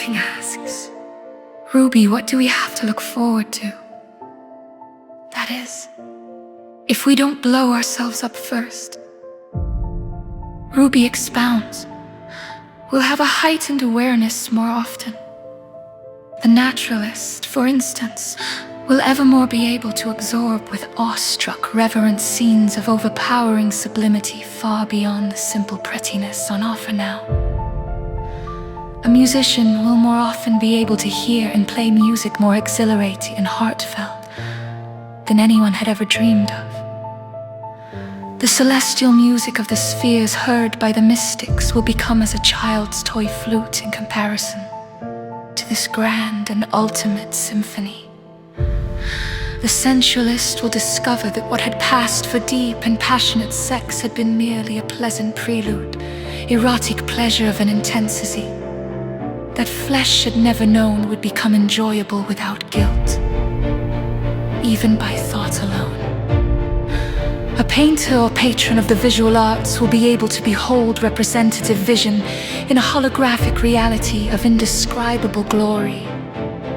writing asks, Ruby, what do we have to look forward to? That is, if we don't blow ourselves up first. Ruby expounds, we'll have a heightened awareness more often. The naturalist, for instance, will evermore be able to absorb with awestruck reverent scenes of overpowering sublimity far beyond the simple prettiness on offer now. A musician will more often be able to hear and play music more exhilarating and heartfelt than anyone had ever dreamed of. The celestial music of the spheres heard by the mystics will become as a child's toy flute in comparison to this grand and ultimate symphony. The sensualist will discover that what had passed for deep and passionate sex had been merely a pleasant prelude, erotic pleasure of an intensity that flesh had never known would become enjoyable without guilt, even by thought alone. A painter or patron of the visual arts will be able to behold representative vision in a holographic reality of indescribable glory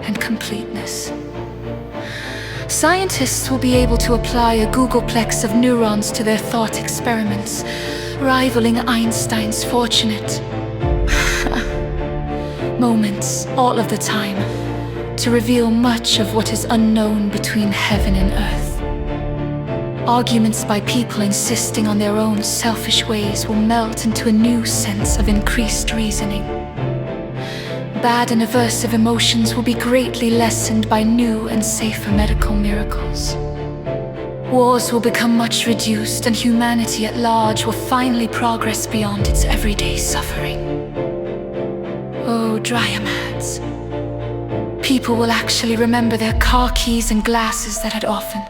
and completeness. Scientists will be able to apply a googolplex of neurons to their thought experiments, rivaling Einstein's fortunate moments all of the time, to reveal much of what is unknown between heaven and earth. Arguments by people insisting on their own selfish ways will melt into a new sense of increased reasoning. Bad and aversive emotions will be greatly lessened by new and safer medical miracles. Wars will become much reduced, and humanity at large will finally progress beyond its everyday suffering. Oh, dryads. People will actually remember their car keys and glasses that had often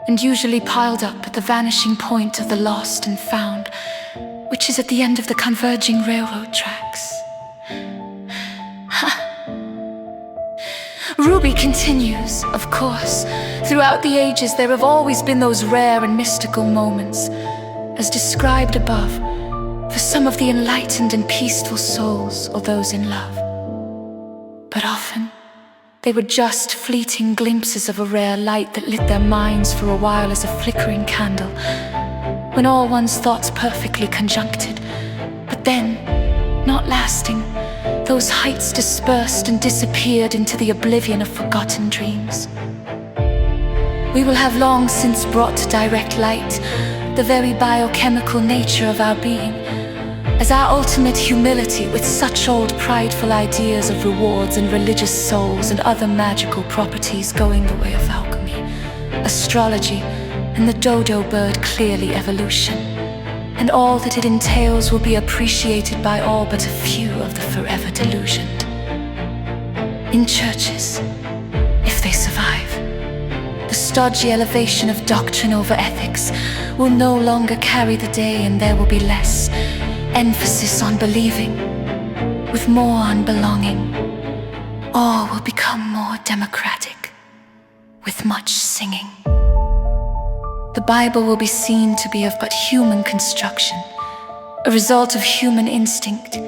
and usually piled up at the vanishing point of the lost and found, which is at the end of the converging railroad tracks. Ruby continues, of course. Throughout the ages there have always been those rare and mystical moments, as described above, for some of the enlightened and peaceful souls or those in love. But often, they were just fleeting glimpses of a rare light that lit their minds for a while as a flickering candle, when all one's thoughts perfectly conjuncted, but then, not lasting, those heights dispersed and disappeared into the oblivion of forgotten dreams. We will have long since brought to direct light the very biochemical nature of our being, as our ultimate humility with such old prideful ideas of rewards and religious souls and other magical properties going the way of alchemy, astrology, and the dodo bird clearly evolution, and all that it entails will be appreciated by all but a few of the forever delusioned. In churches, if they survive, the stodgy elevation of doctrine over ethics will no longer carry the day, and there will be less emphasis on believing, with more on belonging. All will become more democratic, with much singing. The Bible will be seen to be of but human construction, a result of human instinct,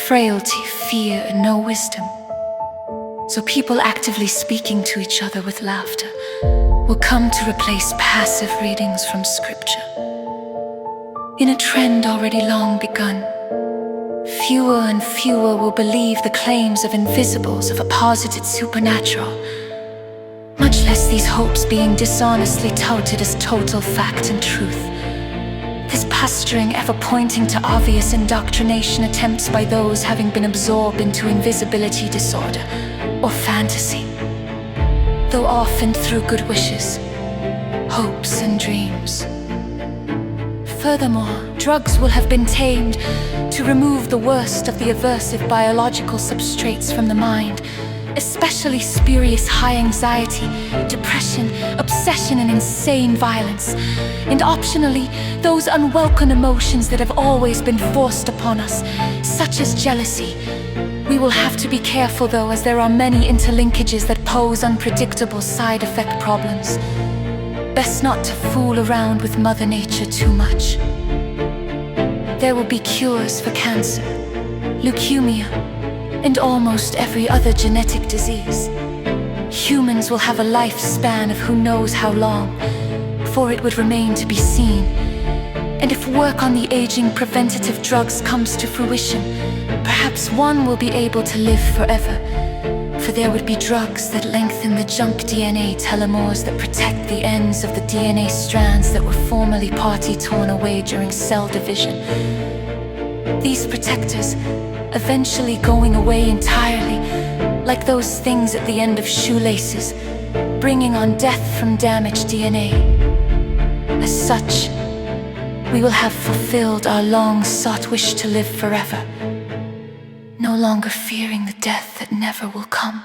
frailty, fear, and no wisdom. So people actively speaking to each other with laughter will come to replace passive readings from Scripture. In a trend already long begun, fewer and fewer will believe the claims of invisibles of a posited supernatural, much less these hopes being dishonestly touted as total fact and truth. This posturing ever pointing to obvious indoctrination attempts by those having been absorbed into invisibility disorder or fantasy, though often through good wishes, hopes and dreams. Furthermore, drugs will have been tamed to remove the worst of the aversive biological substrates from the mind, especially spurious high anxiety, depression, obsession, and insane violence, and optionally, those unwelcome emotions that have always been forced upon us, such as jealousy. We will have to be careful though, as there are many interlinkages that pose unpredictable side effect problems. Best not to fool around with Mother Nature too much. There will be cures for cancer, leukemia, and almost every other genetic disease. Humans will have a lifespan of who knows how long before it would remain to be seen. And if work on the aging preventative drugs comes to fruition, perhaps one will be able to live forever. For there would be drugs that lengthen the junk DNA telomeres that protect the ends of the DNA strands that were formerly partly torn away during cell division. These protectors eventually going away entirely, like those things at the end of shoelaces, bringing on death from damaged DNA. As such, we will have fulfilled our long-sought wish to live forever, no longer fearing the death that never will come.